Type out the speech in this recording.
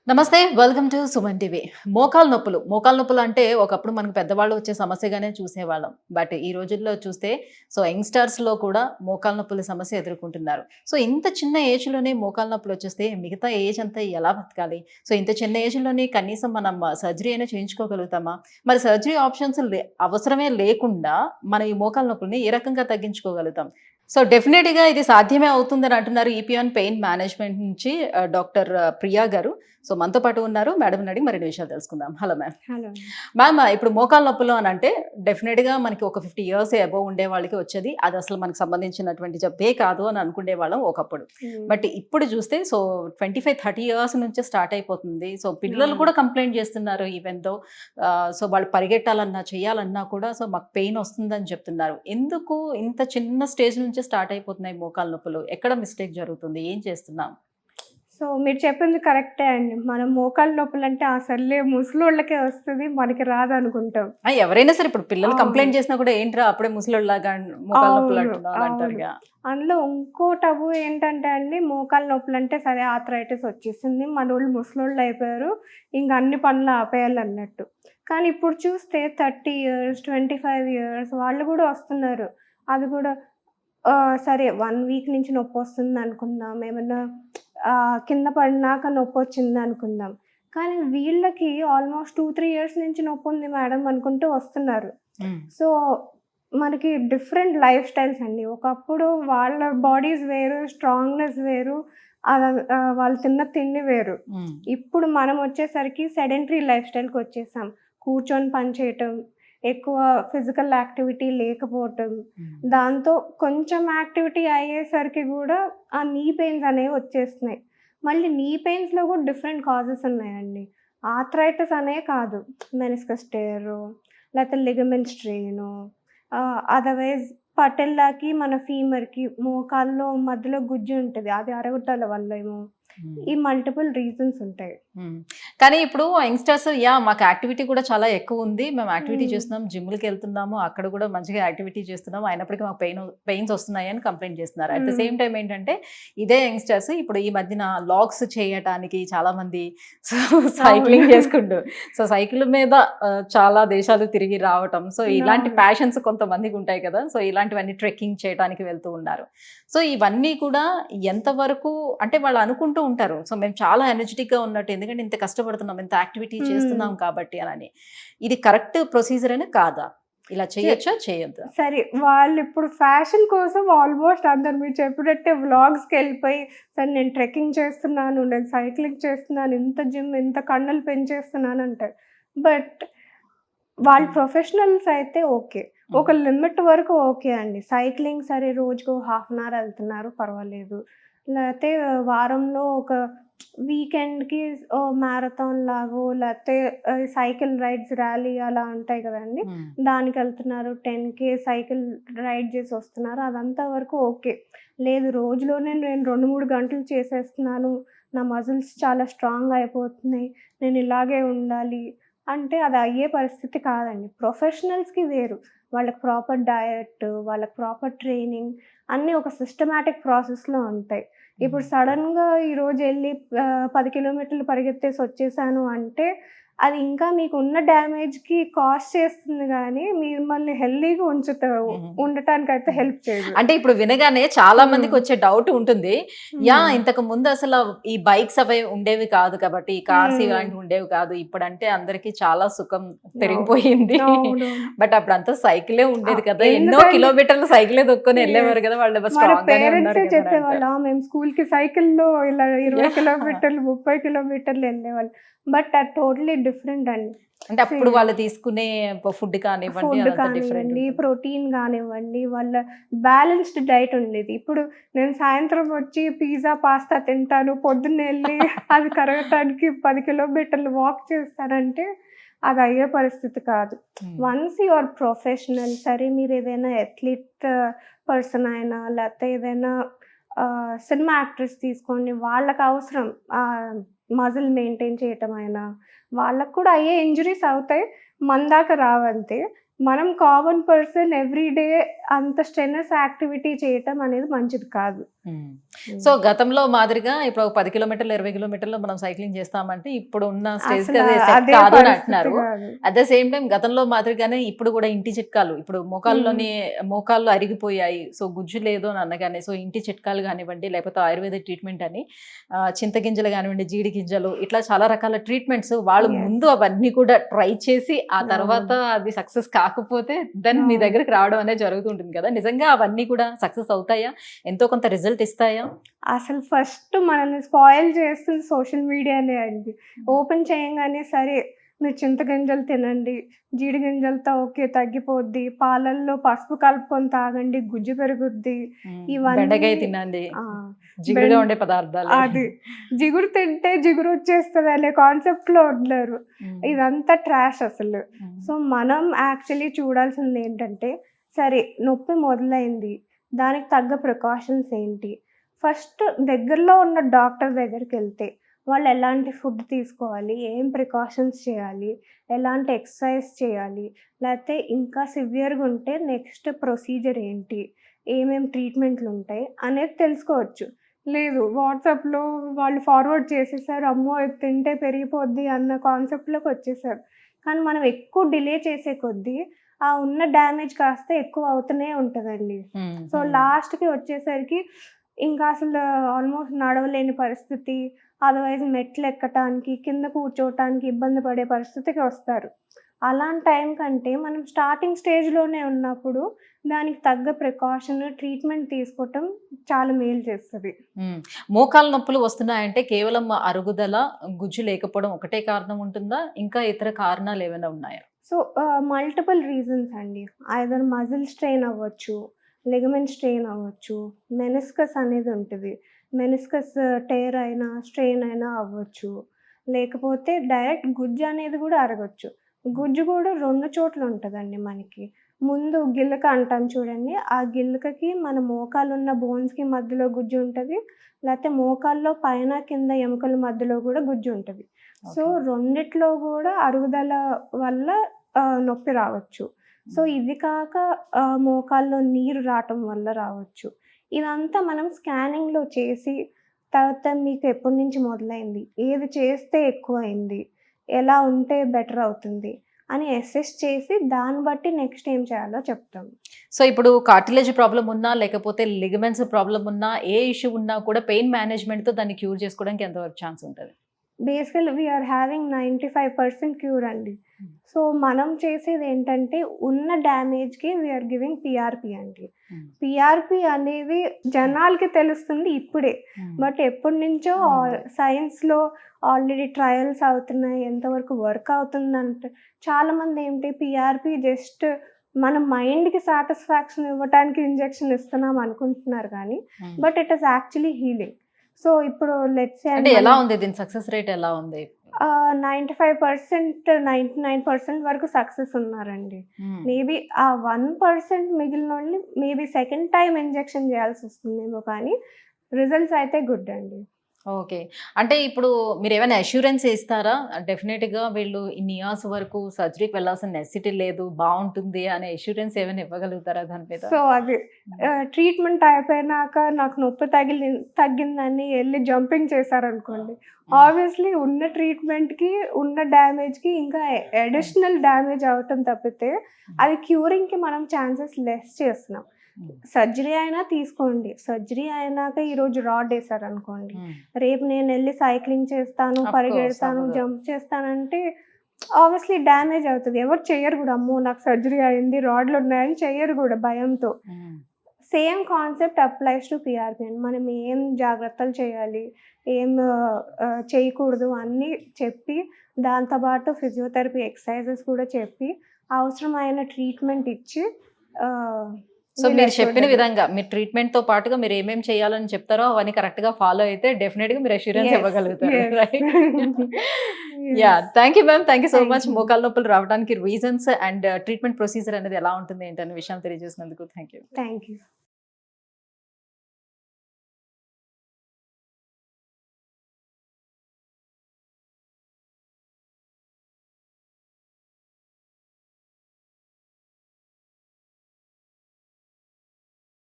నమస్తే. Welcome to Suman TV. మోకాలు నొప్పులు అంటే ఒకప్పుడు మనకు పెద్దవాళ్ళు వచ్చే సమస్యగానే చూసేవాళ్ళం. బట్ ఈ రోజుల్లో చూస్తే యంగ్‌స్టర్స్‌లో కూడా మోకాలు నొప్పుల సమస్య ఎదుర్కొంటున్నారు. ఇంత చిన్న ఏజ్‌లోనే మోకాలు నొప్పులు వచ్చేస్తే మిగతా ఏజ్ అంతా ఎలా బతకాలి? ఇంత చిన్న ఏజ్‌లోనే కనీసం మనం సర్జరీ అయినా చేయించుకోగలుగుతామా? మరి సర్జరీ ఆప్షన్స్ అవసరమే లేకుండా మనం ఈ మోకాలు నొప్పుల్ని ఏ రకంగా తగ్గించుకోగలుగుతాం? డెఫినెట్‌గా ఇది సాధ్యమే అవుతుందని అంటున్నారు ఈపీఆన్ పెయిన్ మేనేజ్మెంట్ నుంచి డాక్టర్ ప్రియా గారు. మనతో పాటు ఉన్నారు. మేడంని అడిగి మరిన్ని విషయాలు తెలుసుకుందాం. Hello ma'am. హలో. మ్యామ్, ఇప్పుడు మోకాలు నొప్పులు అని అంటే డెఫినెట్‌గా మనకి ఒక 50 ఇయర్స్ అబోవ్ ఉండే వాళ్ళకి వచ్చేది. అది అసలు మనకు సంబంధించినటువంటి జబ్బే కాదు అని అనుకునేవాళ్ళం ఒకప్పుడు. బట్ ఇప్పుడు చూస్తే 25, 30 ఇయర్స్ నుంచే స్టార్ట్ అయిపోతుంది. పిల్లలు కూడా కంప్లెయింట్ చేస్తున్నారు. ఈవెన్ దో వాళ్ళు పరిగెట్టాలన్నా, చేయాలన్నా కూడా మాకు పెయిన్ వస్తుందని చెప్తున్నారు. ఎందుకు ఇంత చిన్న స్టేజ్ నుంచే స్టార్ట్ అయిపోతున్నాయి మోకాలు నొప్పులు? ఎక్కడ మిస్టేక్ జరుగుతుంది? ఏం చేస్తున్నాం? మీరు చెప్పింది కరెక్టే అండి. మనం మోకాలు నొప్పులంటే సర్లే ముసలోళ్ళకే వస్తది, మనకి రాదనుకుంటాం. ఎవరైనా సరే ఇప్పుడు పిల్లలు అవును. కంప్లెయింట్ చేసినా కూడా ఏంట్రా అప్పుడే ముసలోళ్ళలాగా మోకాలు నొప్పులు అవును. అంటున్నావు అని అంటారుగా. అందులో ఇంకో టబు ఏంటంటే అండి, మోకాలు నొప్పులంటే సరే ఆర్థరైటిస్ వచ్చేసింది, మనోళ్ళు ముసలోళ్ళు అయిపోయారు, ఇంక అన్ని పనులు ఆపేయాలన్నట్టు. కానీ ఇప్పుడు చూస్తే 30 ఇయర్స్, 25 ఇయర్స్ వాళ్ళు కూడా వస్తున్నారు. అది కూడా సరే 1 వీక్ నుంచి నొప్పొస్తుందనుకుందాం, ఏమన్నా కింద పడినాక నొప్పొచ్చిందనుకుందాం. కానీ వీళ్ళకి ఆల్మోస్ట్ 2, 3 ఇయర్స్ నుంచి నొప్పుంది మేడం అనుకుంటూ వస్తున్నారు. సో, మనకి డిఫరెంట్ లైఫ్ స్టైల్స్ అండి. ఒకప్పుడు వాళ్ళ బాడీస్ వేరు, స్ట్రాంగ్‌నెస్ వేరు, వాళ్ళు తిన్న తిండి వేరు. ఇప్పుడు మనం వచ్చేసరికి సెడెంటరీ లైఫ్ స్టైల్‌కొచ్చేసాం. కూర్చొని పని చేయటం, ఎక్కువ ఫిజికల్ యాక్టివిటీ లేకపోవటం, దాంతో కొంచెం యాక్టివిటీ అయ్యేసరికి గూడా ఆ నీ పెయిన్స్ అనేవి వచ్చేస్తున్నాయి. మళ్ళీ నీ పెయిన్స్‌లో కూడా డిఫరెంట్ కాజెస్ ఉన్నాయండి. ఆర్థరైటిస్ అనే కాదు, మెనిస్కస్ టేరు, లేకపోతే లిగమెంట్ స్ట్రెయిను, అదర్‌వైజ్ పటెల్లాకి, మన ఫీమర్‌కి మోకాల్లో మధ్యలో గుజ్జు ఉంటది. అది అరగటాల వల్లేమో. ఈ మల్టిపుల్ రీజన్స్ ఉంటాయి. కానీ ఇప్పుడు యంగ్‌స్టర్స్ మాకు యాక్టివిటీ కూడా చాలా ఎక్కువ ఉంది. మేము యాక్టివిటీ చేస్తున్నాం, జిమ్‌లకి వెళ్తున్నాము, అక్కడ కూడా మంచిగా యాక్టివిటీ చేస్తున్నాము. అయినప్పటికీ మాకు పెయిన్స్ వస్తున్నాయి అని కంప్లెయింట్ చేస్తున్నారు. అట్ ద సేమ్ టైమ్ ఏంటంటే ఇదే యంగ్‌స్టర్స్ ఇప్పుడు ఈ మధ్యన లాగ్స్ చేయటానికి చాలా మంది సైక్లింగ్ చేసుకుంటూ సైకిల్ మీద చాలా దేశాలు తిరిగి రావటం. ఇలాంటి ప్యాషన్స్ కొంతమందికి ఉంటాయి కదా. ఇలాంటివన్నీ ట్రెక్కింగ్ చేయడానికి వెళ్తూ ఉన్నారు. ఇవన్నీ కూడా ఎంతవరకు అంటే వాళ్ళు అనుకుంటూ ఉంటారు. మేము చాలా ఎనర్జిటిక్‌గా ఉన్నట్టు, ఎందుకంటే ఇంత కష్టపడుతున్నాం, ఇంత యాక్టివిటీ చేస్తున్నాం కాబట్టి అని. ఇది కరెక్ట్ ప్రొసీజర్ అని కాదా? ఇలా చేయొచ్చా? చేయొద్దా? సరే, వాళ్ళిప్పుడు ఫ్యాషన్ కోసం ఆల్మోస్ట్ అందరు మీరు చెప్పినట్టే వ్లాగ్స్‌కెళ్ళిపోయి, సరే నేను ట్రెక్కింగ్ చేస్తున్నాను, నేను సైక్లింగ్ చేస్తున్నాను, ఇంత జిమ్, ఇంత కండలు పెంచేస్తున్నాను అంటారు. బట్ వాళ్ళు ప్రొఫెషనల్స్ అయితే ఓకే. ఒక లిమిట్ వరకు ఓకే అండి. సైక్లింగ్ సరే రోజుకో హాఫ్ అన్ అవర్ వెళ్తున్నారు, పర్వాలేదు. లేతే వారంలో ఒక వీకెండ్‌కి మ్యారథాన్ లాగో, లేతే సైకిల్ రైడ్స్, ర్యాలీ అలా ఉంటాయి కదండీ. దానికెళ్తున్నారు. 10K సైకిల్ రైడ్ చేసి వస్తున్నారు. అదంతా వరకు ఓకే. లేదు రోజులోనే నేను 2, 3 గంటలు చేసేస్తున్నాను, నా మజిల్స్ చాలా స్ట్రాంగ్ అయిపోతున్నాయి, నేను ఇలాగే ఉండాలి అంటే అది అయ్యే పరిస్థితి కాదండి. ప్రొఫెషనల్స్‌కి వేరు. వాళ్ళకి ప్రాపర్ డయట్, వాళ్ళకి ప్రాపర్ ట్రైనింగ్ అన్నీ ఒక సిస్టమాటిక్ ప్రాసెస్‌లో ఉంటాయి. ఇప్పుడు సడెన్‌గా ఈరోజెళ్ళి 10 కిలోమీటర్లు పరిగెత్తేసి వచ్చేసాను అంటే అది ఇంకా మీకున్న డ్యామేజ్‌కి కాస్ట్ చేస్తుంది గానీ, మిమ్మల్ని హెల్తీగా ఉండటానికైతే హెల్ప్ చేయదు. అంటే ఇప్పుడు వినగానే చాలా మందికి వచ్చే డౌట్ ఉంటుంది. ఇంతకు ముందు అసలు ఈ బైక్స్ అవి ఉండేవి కాదు కాబట్టి, కార్స్ ఇలాంటివి ఉండేవి కాదు. ఇప్పుడంటే అందరికి చాలా సుఖం పెరిగిపోయింది. బట్ అప్పుడంతా సైకిలే ఉండేది కదా. ఎన్నో కిలోమీటర్లు సైకిలే దొక్కుని వెళ్ళేవారు కదా. వాళ్ళు పేరెంట్సే చెప్పేవాళ్ళు, మేము స్కూల్‌కి సైకిల్‌లో ఇలా 20 కిలోమీటర్లు, 30 కిలోమీటర్లు వెళ్ళేవాళ్ళు. బట్ అది టోటలీ డిఫరెంట్ అండి. అంటే అప్పుడు వాళ్ళు తీసుకునే ఫుడ్ కానివ్వండి, ప్రోటీన్ కానివ్వండి, వాళ్ళ బ్యాలెన్స్డ్ డైట్ ఉండేది. ఇప్పుడు నేను సాయంత్రం వచ్చి పిజ్జా, పాస్తా తింటాను, పొద్దున్నే వెళ్ళి అది కరగటానికి 10 కిలోమీటర్లు వాక్ చేస్తానంటే అది అయ్యే పరిస్థితి కాదు. వన్స్ యు ఆర్ ప్రొఫెషనల్, సరే మీరు ఏదైనా అథ్లీట్ పర్సన్ అయినా, లేకపోతే ఏదైనా సినిమా యాక్టర్స్ తీసుకోండి, వాళ్ళకి అవసరం మజిల్ మెయింటైన్ చేయటం అయినా, వాళ్ళకు కూడా అయ్యే ఇంజురీస్ అవుతాయి, మన దాకా రావంతే. మనం కామన్ పర్సన్ ఎవ్రీడే అంత స్ట్రెనస్ యాక్టివిటీ చేయటం అనేది మంచిది కాదు. సో గతంలో మాదిరిగా ఇప్పుడు 10 కిలోమీటర్లు 20 కిలోమీటర్లు మనం సైక్లింగ్ చేస్తామంటే ఇప్పుడు ఉన్న స్టేజ్ అసలు అదే సెట్ అదే కాదు అని పరిస్థితి అంటున్నారు. కాదు. అట్ ద సేమ్ టైం గతంలో మాదిరిగానే ఇప్పుడు కూడా ఇంటి చిట్కాలు, ఇప్పుడు మోకాళ్ళు అరిగిపోయాయి, సో గుజ్జు లేదు అని అనగానే సో ఇంటి చిట్కాలు కానివ్వండి, లేకపోతే ఆయుర్వేదిక్ ట్రీట్మెంట్ అని చింతగింజలు కానివ్వండి, జీడి గింజలు, ఇట్లా చాలా రకాల ట్రీట్మెంట్స్ వాళ్ళు Yes. ముందు అవన్నీ కూడా ట్రై చేసి ఆ తర్వాత అది సక్సెస్ కాకపోతే దెన్ మీ అవును. దగ్గరికి రావడం అనేది జరుగుతుంటుంది కదా. నిజంగా అవన్నీ కూడా సక్సెస్ అవుతాయా? ఎంతో కొంత రిజల్ట్ ఇస్తాయా? అసలు ఫస్ట్ మనల్ని స్పాయిల్ చేస్తుంది సోషల్ మీడియానే అండి. ఓపెన్ చేయంగానే సరే మీరు చింతగింజలు తినండి, జీడి గింజలతో ఓకే తగ్గిపోద్ది, పాలల్లో పసుపు కలుపుకొని తాగండి గుజ్జు పెరుగుద్ది, బెండకాయ ఇవన్నీ తినండి, ఆ, జిగురుగా ఉండే పదార్థాలు. అది జిగురు తింటే జిగురు వచ్చేస్తుంది అనే కాన్సెప్ట్ లో ఉన్నారు. ఇదంతా ట్రాష్ అసలు. సో మనం యాక్చువల్లీ చూడాల్సింది ఏంటంటే, సరే నొప్పి మొదలైంది, దానికి తగ్గ ప్రికాషన్స్ ఏంటి, ఫస్ట్ దగ్గరలో ఉన్న డాక్టర్ దగ్గరికి వెళ్తే వాళ్ళు ఎలాంటి ఫుడ్ తీసుకోవాలి, ఏం ప్రికాషన్స్ చేయాలి, ఎలాంటి ఎక్సర్సైజ్ చేయాలి, లేకపోతే ఇంకా సివియర్గా ఉంటే నెక్స్ట్ ప్రొసీజర్ ఏంటి, ఏమేమి ట్రీట్మెంట్లు ఉంటాయి అనేది తెలుసుకోవచ్చు. లేదు వాట్సాప్లో వాళ్ళు ఫార్వర్డ్ చేసేసారు, అమ్మో ఇది తింటే పెరిగిపోద్ది అన్న కాన్సెప్ట్లోకి వచ్చేసారు. కానీ మనం ఎక్కువ డిలే చేసే కొద్దీ ఆ ఉన్న డ్యామేజ్ కాస్త ఎక్కువ అవుతూనే ఉంటుందండి. సో లాస్ట్కి వచ్చేసరికి ఇంకా అసలు ఆల్మోస్ట్ నడవలేని పరిస్థితి, అదర్వైజ్ మెట్లు ఎక్కటానికి కింద కూర్చోవటానికి ఇబ్బంది పడే పరిస్థితికి వస్తారు. అలాంటి టైం కంటే మనం స్టార్టింగ్ స్టేజ్లోనే ఉన్నప్పుడు దానికి తగ్గ ప్రికాషన్ ట్రీట్మెంట్ తీసుకోవటం చాలా మేలు చేస్తుంది. మోకాలు నొప్పులు వస్తున్నాయంటే కేవలం అరుగుదల, గుజ్జు లేకపోవడం ఒకటే కారణం ఉంటుందా? ఇంకా ఇతర కారణాలు ఏమైనా ఉన్నాయా? సో మల్టిపుల్ రీజన్స్ అండి. ఐదర్ మజిల్ స్ట్రెయిన్ అవ్వచ్చు, లిగమెంట్ స్ట్రెయిన్ అవ్వచ్చు, మెనిస్కస్ అనేది ఉంటుంది, మెనిస్కస్ టేర్ అయినా స్ట్రెయిన్ అయినా అవ్వచ్చు, లేకపోతే డైరెక్ట్ గుజ్జు అనేది కూడా అరగచ్చు. గుజ్జు కూడా 2 చోట్ల ఉంటుందండి మనకి. ముందు గిల్లక అంటాం చూడండి, ఆ గిల్లకకి మన మోకాలున్న బోన్స్కి మధ్యలో గుజ్జు ఉంటుంది, లేకపోతే మోకాల్లో పైన కింద ఎముకల మధ్యలో కూడా గుజ్జు ఉంటుంది. సో రెండిట్లో కూడా అరుగుదల వల్ల నొప్పి రావచ్చు. సో ఇది కాక మోకాల్లో నీరు రావటం వల్ల రావచ్చు. ఇదంతా మనం స్కానింగ్లో చేసి తర్వాత మీకు ఎప్పటి నుంచి మొదలైంది, ఏది చేస్తే ఎక్కువైంది, ఎలా ఉంటే బెటర్ అవుతుంది అని అసెస్ చేసి దాన్ని బట్టి నెక్స్ట్ ఏం చేయాలో చెప్తాం. సో ఇప్పుడు కార్టిలేజ్ ప్రాబ్లం ఉన్నా, లేకపోతే లిగమెంట్స్ ప్రాబ్లం ఉన్నా, ఏ ఇష్యూ ఉన్నా కూడా పెయిన్ మేనేజ్మెంట్తో దాన్ని క్యూర్ చేసుకోవడానికి ఎంతవరకు ఛాన్స్ ఉంటుంది? బేసికల్ వీఆర్ హ్యావింగ్ 95% క్యూర్ అండి. సో మనం చేసేది ఏంటంటే ఉన్న డ్యామేజ్కి వీఆర్ గివింగ్ పిఆర్పి అండి. పిఆర్పి అనేది జనాలకి తెలుస్తుంది ఇప్పుడే, బట్ ఎప్పటి నుంచో సైన్స్లో ఆల్రెడీ ట్రయల్స్ అవుతున్నాయి, ఎంతవరకు వర్క్ అవుతుందంటే చాలామంది ఏంటి పిఆర్పి జస్ట్ మన మైండ్కి సాటిస్ఫాక్షన్ ఇవ్వడానికి ఇంజెక్షన్ ఇస్తున్నాం అనుకుంటున్నారు కానీ but it is actually healing. So ఇప్పుడు లెట్స్ అంటే ఎలా ఉంది దీని సక్సెస్ రేట్ ఎలా ఉంది? 95% 99% వరకు సక్సెస్ ఉన్నారండి. మేబీ ఆ 1% మిగిలిన వాళ్ళు మేబీ సెకండ్ టైం ఇంజెక్షన్ చేయాల్సి వస్తుందేమో, కానీ రిజల్ట్స్ అయితే గుడ్ అండి. ఓకే. అంటే ఇప్పుడు మీరు ఏమైనా అష్యూరెన్స్ ఇస్తారా? డెఫినెట్గా వీళ్ళు ఇన్ని ఇయర్స్ వరకు సర్జరీకి వెళ్ళాల్సిన నెసిటీ లేదు, బాగుంటుంది అనే అష్యూరెన్స్ ఏమైనా ఇవ్వగలుగుతారా దాని మీద? సో అది ట్రీట్మెంట్ అయిపోయినాక నాకు నొప్పి తగ్గిందని వెళ్ళి జంపింగ్ చేశారనుకోండి, ఆబ్వియస్లీ ఉన్న ట్రీట్మెంట్కి ఉన్న డ్యామేజ్కి ఇంకా అడిషనల్ డ్యామేజ్ అవటం తప్పితే అది క్యూరింగ్కి మనం ఛాన్సెస్ లెస్ చేస్తున్నాం. సర్జరీ అయినా తీసుకోండి, సర్జరీ అయినాక ఈరోజు రాడ్ వేసారు అనుకోండి, రేపు నేను వెళ్ళి సైక్లింగ్ చేస్తాను, పరిగెడతాను, జంప్ చేస్తానంటే ఆబ్వియస్లీ డ్యామేజ్ అవుతుంది. ఎవరు చెయ్యరు కూడా, అమ్మో నాకు సర్జరీ అయింది రాడ్లు ఉన్నాయని చెయ్యరు కూడా భయంతో. Same concept applies to PRP అండి. మనం ఏం జాగ్రత్తలు చేయాలి, ఏం చేయకూడదు అన్నీ చెప్పి, దాంతోపాటు ఫిజియోథెరపీ ఎక్సర్సైజెస్ కూడా చెప్పి అవసరమైన ట్రీట్మెంట్ ఇచ్చి సో మీరు చెప్పిన విధంగా మీరు ట్రీట్మెంట్ తో పాటుగా మీరు ఏమేమి చేయాలని చెప్తారో అవన్నీ కరెక్ట్ గా ఫాలో అయితే డెఫినెట్ గా మీరు అష్యూరెన్స్ ఇవ్వగలుగుతారు. Yeah, thank you ma'am, thank you so much. మోకాళ్ళ నొప్పులు రావడానికి రీజన్స్ అండ్ ట్రీట్మెంట్ ప్రొసీజర్ అనేది ఎలా ఉంటుంది ఏంటనే విషయం తెలియజేసినందుకు థ్యాంక్ యూ.